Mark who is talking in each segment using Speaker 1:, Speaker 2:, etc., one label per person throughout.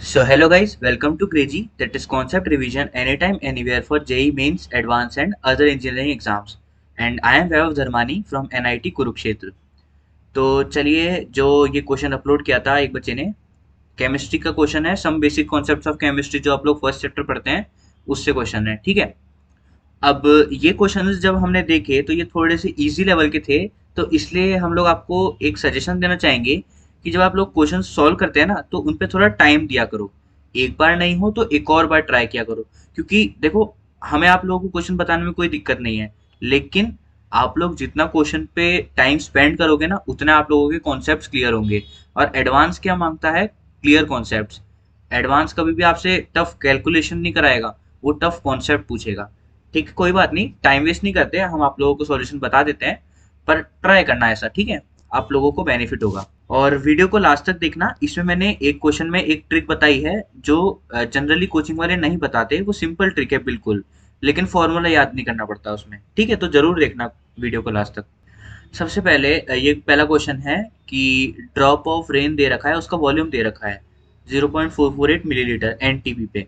Speaker 1: So hello guys, welcome to Crazy, that is concept revision anytime anywhere for JEE Mains, Advanced and other engineering exams. And I am Vaibhav Dharmani from NIT Kurukshetra. तो चलिए, जो ये question upload किया था एक बच्चे ने, chemistry का क्वेश्चन है, some basic concepts of chemistry, जो आप लोग फर्स्ट चैप्टर पढ़ते हैं उससे क्वेश्चन है, ठीक है। अब ये क्वेश्चंस जब हमने देखे तो ये थोड़े से इजी लेवल के थे, तो इसलिए हम लोग आपको एक सजेशन देना चाहेंगे कि जब आप लोग क्वेश्चन सॉल्व करते हैं ना, तो उन पे थोड़ा टाइम दिया करो। एक बार नहीं हो तो एक और बार ट्राई किया करो, क्योंकि देखो, हमें आप लोगों को क्वेश्चन बताने में कोई दिक्कत नहीं है, लेकिन आप लोग जितना क्वेश्चन पे टाइम स्पेंड करोगे ना, उतना आप लोगों के कॉन्सेप्ट्स क्लियर होंगे। और एडवांस क्या मांगता है? Clear concepts. एडवांस कभी भी आपसे टफ कैलकुलेशन नहीं कराएगा, वो टफ कॉन्सेप्ट पूछेगा। ठीक है, कोई बात नहीं, टाइम वेस्ट नहीं करते, हम आप लोगों को सॉल्यूशन बता देते हैं, पर ट्राई करना ऐसा, ठीक है। आप लोगों को बेनिफिट होगा। और वीडियो को लास्ट तक देखना, इसमें मैंने एक क्वेश्चन में एक ट्रिक बताई है जो जनरली कोचिंग वाले नहीं बताते। वो सिंपल ट्रिक है बिल्कुल, लेकिन फॉर्मूला याद नहीं करना पड़ता उसमें, ठीक है। तो जरूर देखना वीडियो को लास्ट तक। सबसे पहले ये पहला क्वेश्चन है कि ड्रॉप ऑफ रेन दे रखा है, उसका वॉल्यूम दे रखा है 0.448 मिलीलीटर एनटीपी पे।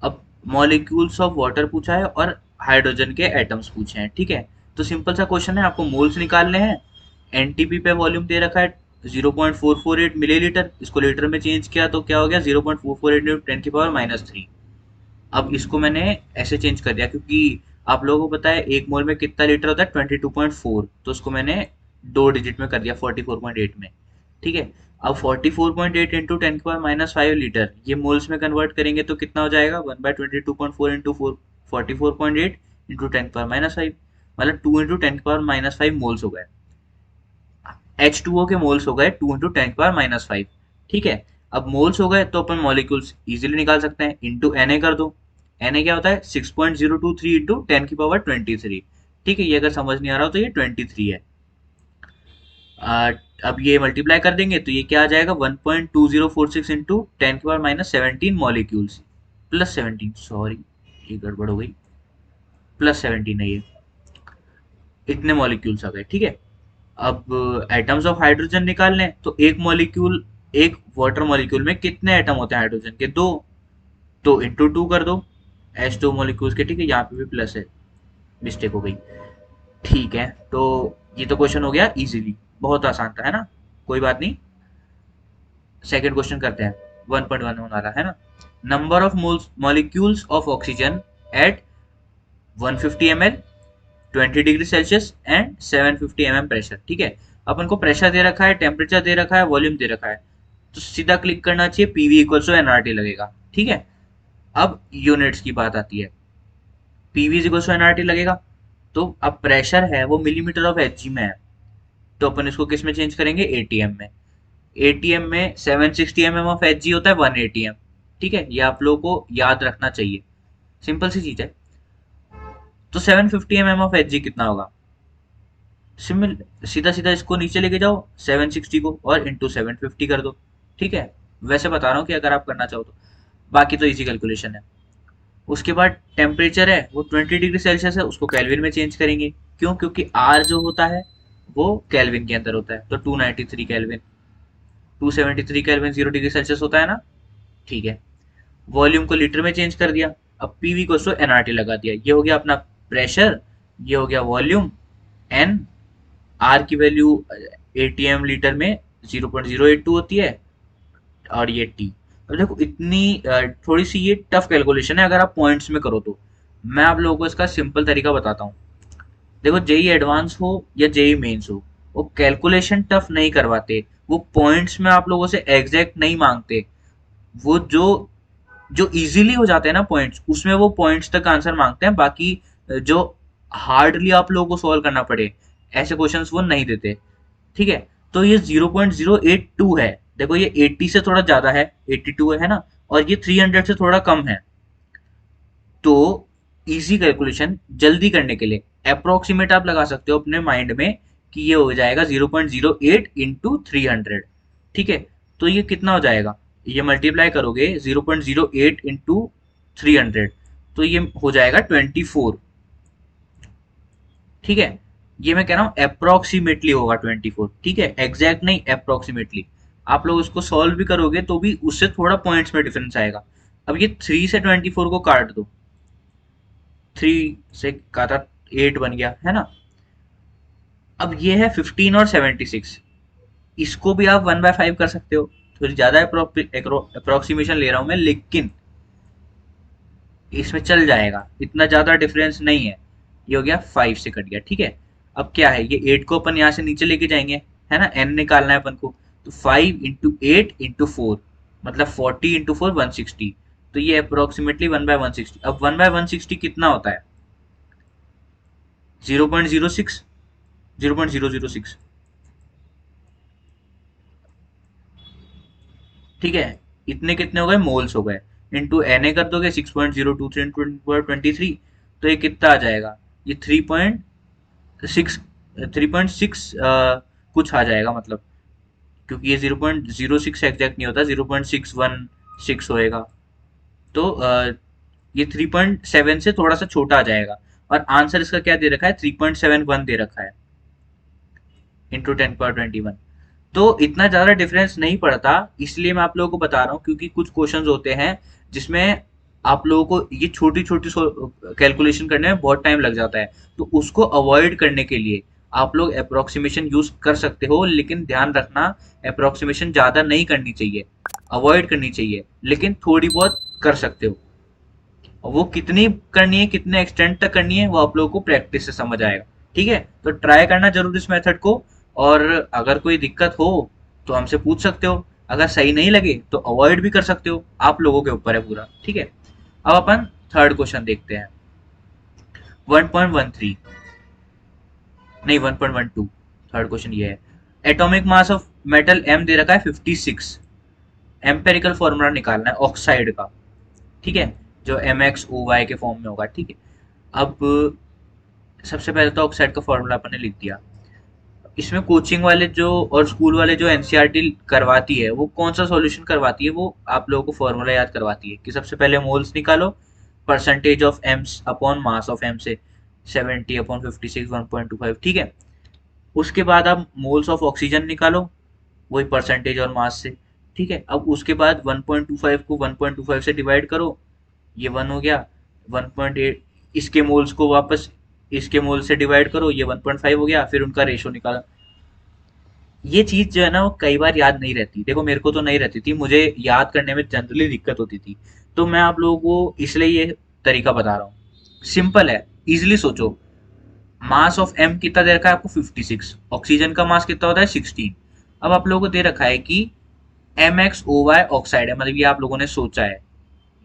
Speaker 1: अब मॉलिक्यूल्स ऑफ वाटर पूछा है और हाइड्रोजन के एटम्स पूछे हैं, ठीक है। तो सिंपल सा क्वेश्चन है, आपको मोल्स निकालने हैं। एनटीपी पे वॉल्यूम दे रखा है 0.448 मिलीलीटर, इसको लीटर में चेंज किया तो क्या हो गया? 0.448 इंटू 10⁻³ अब इसको मैंने ऐसे चेंज कर दिया, क्योंकि आप लोगों को पता है एक मोल में कितना लीटर होता है? 22.4, तो उसको मैंने दो डिजिट में कर दिया 44.8 में, ठीक है। अब 44.8 इंटू 10⁻⁵ लीटर, ये मोल्स में कन्वर्ट करेंगे तो कितना हो जाएगा? 1/22.4 इंटू 44.8 इंटू 10⁻⁵, मतलब 2 इंटू 10⁻⁵ मोल्स हो गए। H2O के मोल्स हो गए 2 इंटू 10⁻⁵, ठीक है। अब मोल्स हो गए तो अपन मॉलिक्यूल्स इजीली निकाल सकते हैं, इंटू Na कर दो। Na क्या होता है? 6.023 इंटू 10⁻23, ठीक है। ये अगर समझ नहीं आ रहा हो तो ये 23 है। अब ये मल्टीप्लाई कर देंगे तो ये क्या आ जाएगा? 1.2046 इंटू 10⁻⁻17 मॉलिक्यूल्स, प्लस 17, सॉरी ये गड़बड़ हो गई, प्लस 17 है ये, इतने मॉलिक्यूल्स आ गए, ठीक है। अब एटम्स ऑफ हाइड्रोजन निकालने हैं, तो एक मॉलिक्यूल, एक वाटर मॉलिक्यूल में कितने एटम होते हैं हाइड्रोजन के? दो, तो इंटू 2 कर दो H2 मॉलिक्यूल्स के, ठीक है। यहाँ पे भी प्लस है, मिस्टेक हो गई, ठीक है। तो ये तो क्वेश्चन हो गया इजीली, बहुत आसान था, है ना। कोई बात नहीं, सेकंड क्वेश्चन करते हैं। 1.1 होने वाला है ना। Number of molecules of oxygen at 150 ml, 20 degree Celsius and 750 mm pressure, ठीक है। अपन को प्रेशर दे रखा है, टेम्परेचर दे रखा है, वॉल्यूम दे रखा है, तो सीधा क्लिक करना चाहिए, पीवी इक्वल्स टू एनआरटी लगेगा, ठीक है। अब यूनिट्स की बात आती है, पीवी इक्वल्स टू एनआरटी लगेगा, तो अब प्रेशर है वो मिलीमीटर ऑफ एचजी में है, तो अपन इसको किस में चेंज करेंगे? एटीएम में। एटीएम में 760 mm ऑफ एचजी होता है 1 एटीएम, ठीक है। ये आप लोगों को याद रखना चाहिए, सिंपल सी चीज है। तो 750 mm ऑफ एचजी कितना होगा? सिमिल सीधा सीधा इसको नीचे लेके जाओ 760 को और इंटू 750 कर दो, ठीक है। वैसे बता रहा हूँ कि अगर आप करना चाहो तो, बाकी तो इजी कैलकुलेशन है। उसके बाद टेम्परेचर है वो 20 डिग्री सेल्सियस है, उसको केल्विन में चेंज करेंगे। क्यों? क्योंकि आर जो होता है वो केल्विन के अंदर होता है, तो 293 केल्विन, 273 केल्विन 0 डिग्री सेल्सियस होता है ना, ठीक है। वॉल्यूम को लीटर में चेंज कर दिया, अब पीवी को एनआरटी लगा दिया, ये हो गया अपना प्रेशर, ये हो गया वॉल्यूम, एन, आर की वैल्यू एटीएम लीटर में 0.082 होती है, और ये टी। अब देखो, इतनी थोड़ी सी ये टफ कैलकुलेशन है, अगर आप पॉइंट्स में करो तो। मैं आप लोगों को इसका सिंपल तरीका बताता हूँ। देखो, जेई एडवांस हो या जेई मेंस हो, वो कैलकुलेशन टफ नहीं करवाते, वो पॉइंट्स में आप लोगों से एग्जैक्ट नहीं मांगते। वो जो जो इजीली हो जाते हैं ना पॉइंट्स, उसमें वो पॉइंट्स तक आंसर मांगते हैं। बाकी जो हार्डली आप लोगों को सॉल्व करना पड़े, ऐसे क्वेश्चंस वो नहीं देते, ठीक है। तो ये 0.082 है, देखो ये 80 से थोड़ा ज्यादा है, 82 है ना, और ये 300 से थोड़ा कम है। तो इजी कैलकुलेशन जल्दी करने के लिए अप्रोक्सीमेट आप लगा सकते हो अपने माइंड में कि ये हो जाएगा 0.08 इंटू 300, ठीक है। तो ये कितना हो जाएगा? ये मल्टीप्लाई करोगे 0.08 इंटू 300, तो ये हो जाएगा 24, ठीक है। ये मैं कह रहा हूँ अप्रोक्सीमेटली होगा 24, ठीक है, एग्जैक्ट नहीं, अप्रोक्सीमेटली। आप लोग उसको सॉल्व भी करोगे तो भी उससे थोड़ा पॉइंट्स में डिफरेंस आएगा। अब ये 3 से 24 को काट दो, 3 से काटा 8 बन गया है ना। अब ये है 15 और 76, इसको भी आप 1/5 कर सकते हो। थोड़ी ज्यादा अप्रोक्सीमेशन ले रहा हूं मैं, लेकिन इसमें चल जाएगा, इतना ज्यादा डिफरेंस नहीं है। ये हो गया 5 से कट गया, ठीक है। अब क्या है, ये 8 को अपन यहाँ से नीचे लेके जाएंगे, है ना, n निकालना है अपन को। तो 5 × 8 × 4 मतलब 40 × 4 160। तो ये अप्रोक्सीमेटली 1/160। अब 1/160 कितना होता है, 0.06, 0.006, ठीक है। इतने कितने हो गए, मोल्स हो गए। इंटू एन ए कर दोगे 6.023 इंटू 23, तो ये कितना आ जाएगा, ये 3.6, 3.6 कुछ आ जाएगा मतलब, क्योंकि ये 0.06 एग्जैक्ट नहीं होता, 0.616 होएगा। तो ये 3.7 से थोड़ा सा छोटा आ जाएगा। और आंसर इसका क्या दे रखा है, 3.71 दे रखा है इंटू 10^21। तो इतना ज़्यादा डिफरेंस नहीं पड़ता, इसलिए मैं आप लोगों को बता रहा हूँ, क्योंकि कुछ क्वेश्चंस होते हैं जिसमें आप लोगों को ये छोटी छोटी कैलकुलेशन करने में बहुत टाइम लग जाता है। तो उसको अवॉइड करने के लिए आप लोग अप्रोक्सीमेशन यूज कर सकते हो, लेकिन ध्यान रखना अप्रोक्सीमेशन ज़्यादा नहीं करनी चाहिए, अवॉइड करनी चाहिए, लेकिन थोड़ी बहुत कर सकते हो। वो कितनी करनी है, कितने एक्सटेंट तक करनी है, वो आप लोगों को प्रैक्टिस से समझ आएगा, ठीक है। तो ट्राई करना जरूर इस मेथड को। और अगर कोई दिक्कत हो तो हमसे पूछ सकते हो, अगर सही नहीं लगे तो अवॉइड भी कर सकते हो, आप लोगों के ऊपर है पूरा, ठीक है। अब अपन थर्ड क्वेश्चन देखते हैं, 1.13, नहीं 1.12। थर्ड क्वेश्चन ये है, atomic mass of metal M दे रखा है 56, एम्पेरिकल फॉर्मूला निकालना है ऑक्साइड का, ठीक है, जो MxO y के फॉर्म में होगा, ठीक है। अब सबसे पहले तो ऑक्साइड का फॉर्मूला अपन ने लिख दिया। इसमें कोचिंग वाले जो और स्कूल वाले जो एनसीईआरटी करवाती है, वो कौन सा सॉल्यूशन करवाती है, वो आप लोगों को फॉर्मूला याद करवाती है कि सबसे पहले मोल्स निकालो, percentage of M's upon mass of M से 70/56 1.25, ठीक है। उसके बाद आप मोल्स ऑफ ऑक्सीजन निकालो, वही परसेंटेज और मास से, ठीक है। अब उसके बाद 1.25 को 1.25 से डिवाइड करो, ये 1 हो गया। 1.8 इसके मोल्स को वापस इसके मोल से डिवाइड करो, ये 1.5 हो गया, फिर उनका रेशो निकाला। ये चीज जो है ना, वो कई बार याद नहीं रहती, देखो मेरे को तो नहीं रहती थी, मुझे याद करने में जनरली दिक्कत होती थी। तो मैं आप लोगों को इसलिए ये तरीका बता रहा हूँ, सिंपल है, इजिली सोचो। मास ऑफ एम कितना दे रखा है आपको, 56, ऑक्सीजन का मास कितना होता है 16। अब आप लोगों को दे रखा है कि MxO y ऑक्साइड है, मतलब ये आप लोगों ने सोचा है,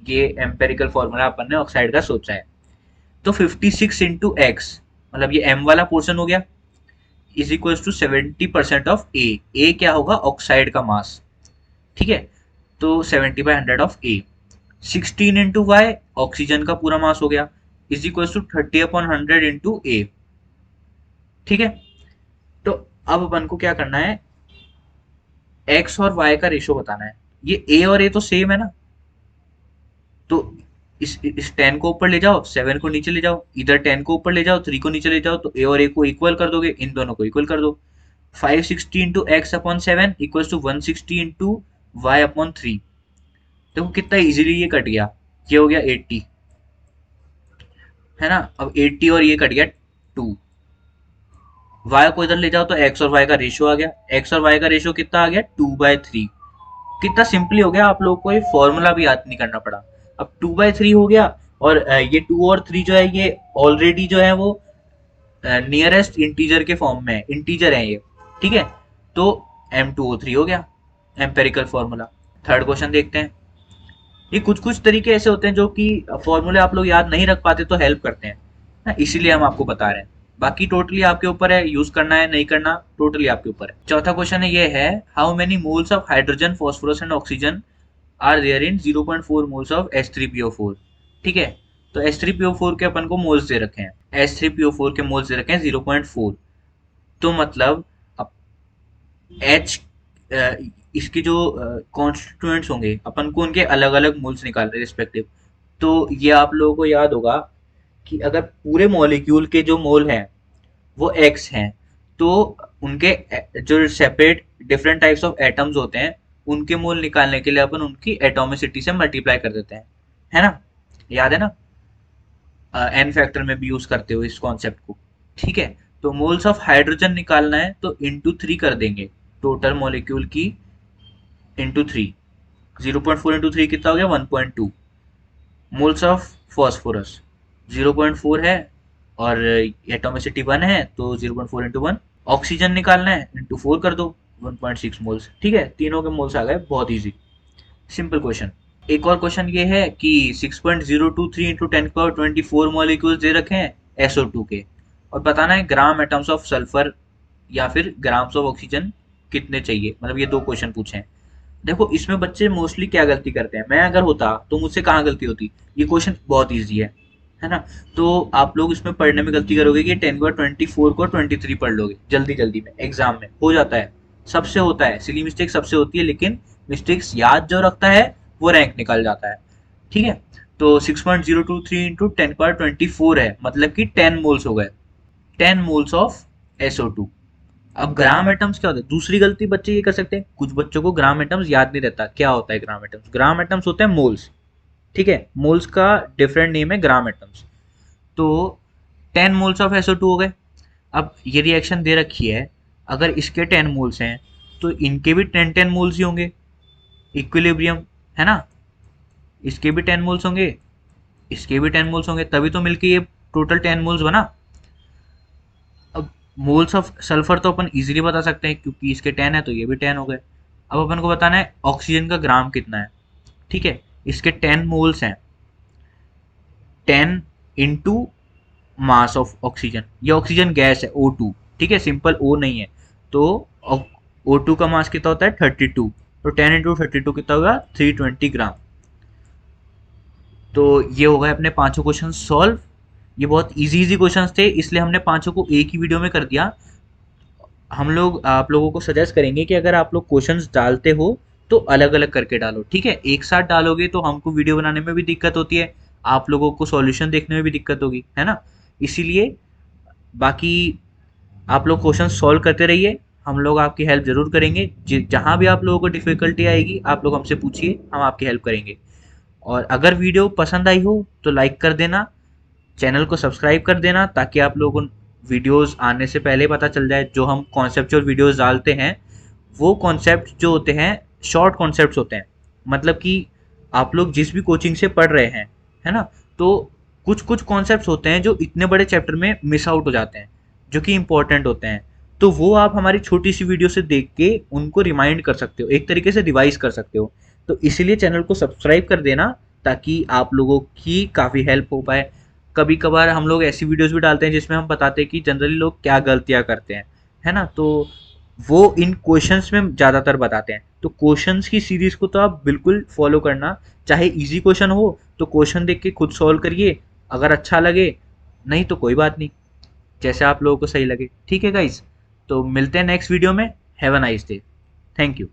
Speaker 1: ये एम्पेरिकल फॉर्मूला अपन ने ऑक्साइड का सोचा है। तो 56 इंटू एक्स, मतलब ये एम वाला पोर्शन हो गया, is equal to 70% of A क्या होगा, ऑक्साइड का मास, ठीक है। तो 70/100 of A. 16 into Y, oxygen का पूरा मास हो गया, is equal to 30/100 into A, ठीक है। तो अब अपन को क्या करना है, एक्स और वाई का रेशो बताना है। ये ए और ए तो सेम है ना, तो इस 10 को ऊपर ले जाओ, 7 को नीचे ले जाओ, इधर 10 को ऊपर ले जाओ, 3 को नीचे ले जाओ, तो ए और ए को इक्वल कर दोगे, इन दोनों को इक्वल कर दो। 560 into X upon 7 equal to 160 into Y upon 3। देखो कितना इजीली ये कट गया, ये हो गया 80, है ना। अब 80 और ये कट गया 2, वाई को इधर ले जाओ तो एक्स और वाई का रेशियो आ गया, एक्स और वाई का रेशियो कितना आ गया, 2/3। कितना सिंपली हो गया, आप लोगों को ये फॉर्मूला भी याद नहीं करना पड़ा। अब 2/3 हो गया, और ये 2 और 3 जो है ये ऑलरेडी जो है वो नियरेस्ट इंटीजर के फॉर्म में है, इंटीजर है ये, ठीक है। तो M2O3 हो गया एम्पेरिकल फॉर्मूला। थर्ड क्वेश्चन देखते हैं। ये कुछ कुछ तरीके ऐसे होते हैं जो कि फॉर्मूले आप लोग याद नहीं रख पाते तो हेल्प करते हैं ना, इसीलिए हम आपको बता रहे हैं। बाकी टोटली आपके ऊपर है, यूज करना है नहीं करना टोटली आपके ऊपर है। चौथा क्वेश्चन है, ये है, how many moles of hydrogen phosphorus and oxygen are there in 0.4 moles of H3PO4, ठीक है। तो H3PO4 के अपन को मोल्स दे रखे हैं, H3PO4 के मोल्स दे रखे हैं 0.4। तो मतलब अब H इसके जो कॉन्स्टिट्यूएंट्स होंगे, अपन को उनके अलग अलग मोल्स निकालने रिस्पेक्टिव। तो ये आप लोगों को याद होगा कि अगर पूरे मॉलिक्यूल के जो मोल हैं वो एक्स हैं, तो उनके जो separate different types of atoms होते हैं उनके मोल निकालने के लिए अपन उनकी एटोमिसिटी से मल्टीप्लाई कर देते हैं, है ना, याद है ना, एन फैक्टर में भी यूज करते हो इस कॉन्सेप्ट को, ठीक है। तो मोल्स ऑफ हाइड्रोजन निकालना है तो इंटू 3 कर देंगे, टोटल मॉलिक्यूल की इंटू 3, 0.4 इंटू 3 कितना हो गया 1.2। मोल्स ऑफ फॉस्फोरस 0.4 है और एटोमिसिटी 1 है तो 0.4 इंटू 1। ऑक्सीजन निकालना है इंटू 4 कर दो, 1.6 मोल्स, ठीक है, तीनों के मोल्स आ गए, बहुत इजी, सिंपल क्वेश्चन। एक और क्वेश्चन ये है कि 6.023 इंटू 10 की पावर 24 मॉलिक्यूल्स दे रखे हैं SO2 के, और बताना है ग्राम एटम्स ऑफ सल्फर या फिर ग्राम्स ऑफ ऑक्सीजन कितने चाहिए, मतलब ये दो क्वेश्चन पूछे हैं। देखो इसमें बच्चे मोस्टली क्या गलती करते हैं, मैं अगर होता तो मुझसे कहाँ गलती होती, ये क्वेश्चन बहुत ईजी है ना। तो आप लोग इसमें पढ़ने में गलती करोगे कि 10 की पावर 24 को 23 पढ़ लोगे जल्दी जल्दी में, एग्जाम में हो जाता है, सबसे होता है, सिली मिस्टेक सबसे होती है, लेकिन मिस्टेक्स याद जो रखता है वो रैंक निकाल जाता है, ठीक है। तो 6.023 इंटू 10 की पावर 24 है, मतलब कि 10 मोल्स हो गए, 10 मोल्स ऑफ SO2। अब ग्राम एटम्स क्या होता है, दूसरी गलती बच्चे ये कर सकते हैं, कुछ बच्चों को ग्राम एटम्स याद नहीं रहता, क्या होता है ग्राम एटम्स, ग्राम एटम्स होते हैं मोल्स, ठीक है, मोल्स का डिफरेंट नेम है ग्राम एटम्स। तो 10 मोल्स ऑफ SO2 हो गए। अब ये रिएक्शन दे रखी है, अगर इसके 10 मोल्स हैं तो इनके भी 10 मोल्स ही होंगे, इक्विलिब्रियम, है ना, इसके भी 10 मोल्स होंगे, इसके भी 10 मोल्स होंगे, तभी तो मिलके ये टोटल 10 मोल्स बना। अब मोल्स ऑफ सल्फर तो अपन इजीली बता सकते हैं क्योंकि इसके 10 है तो ये भी 10 हो गए। अब अपन को बताना है ऑक्सीजन का ग्राम कितना है, ठीक है, इसके 10 मोल्स हैं, 10 इंटू मास ऑफ ऑक्सीजन, ये ऑक्सीजन गैस है O2, ठीक है, सिंपल O नहीं है, तो O2 का मास कितना होता है 32, तो 10 इंटू 32 कितना होगा 320 ग्राम। तो ये हो गए अपने पांचों क्वेश्चन सॉल्व। ये बहुत इजी इजी क्वेश्चंस थे इसलिए हमने पांचों को एक ही वीडियो में कर दिया। हम लोग आप लोगों को सजेस्ट करेंगे कि अगर आप लोग क्वेश्चंस डालते हो तो अलग अलग करके डालो, ठीक है, एक साथ डालोगे तो हमको वीडियो बनाने में भी दिक्कत होती है, आप लोगों को सॉल्यूशन देखने में भी दिक्कत होगी, है ना, इसीलिए बाकी आप लोग क्वेश्चन सॉल्व करते रहिए, हम लोग आपकी हेल्प जरूर करेंगे, जहाँ भी आप लोगों को डिफिकल्टी आएगी आप लोग हमसे पूछिए, हम आपकी हेल्प करेंगे। और अगर वीडियो पसंद आई हो तो लाइक कर देना, चैनल को सब्सक्राइब कर देना ताकि आप लोगों को वीडियोस आने से पहले पता चल जाए, जो हम कॉन्सेप्चुअल वीडियोस डालते हैं वो कॉन्सेप्ट जो होते हैं शॉर्ट कॉन्सेप्ट्स होते हैं, मतलब कि आप लोग जिस भी कोचिंग से पढ़ रहे हैं, है ना, तो कुछ कुछ कॉन्सेप्ट्स होते हैं जो इतने बड़े चैप्टर में मिस आउट हो जाते हैं, जो कि इंपॉर्टेंट होते हैं, तो वो आप हमारी छोटी सी वीडियो से देख के उनको रिमाइंड कर सकते हो, एक तरीके से रिवाइज कर सकते हो। तो इसीलिए चैनल को सब्सक्राइब कर देना ताकि आप लोगों की काफ़ी हेल्प हो पाए। कभी कभार हम लोग ऐसी वीडियोस भी डालते हैं जिसमें हम बताते हैं कि जनरली लोग क्या गलतियां करते हैं, है ना, तो वो इन क्वेश्चंस में ज़्यादातर बताते हैं। तो क्वेश्चंस की सीरीज को तो आप बिल्कुल फॉलो करना, चाहे इजी क्वेश्चन हो तो क्वेश्चन देख के खुद सॉल्व करिए, अगर अच्छा लगे, नहीं तो कोई बात नहीं, जैसे आप लोगों को सही लगे, ठीक है गाइज। तो मिलते हैं नेक्स्ट वीडियो में, have a nice day, thank you.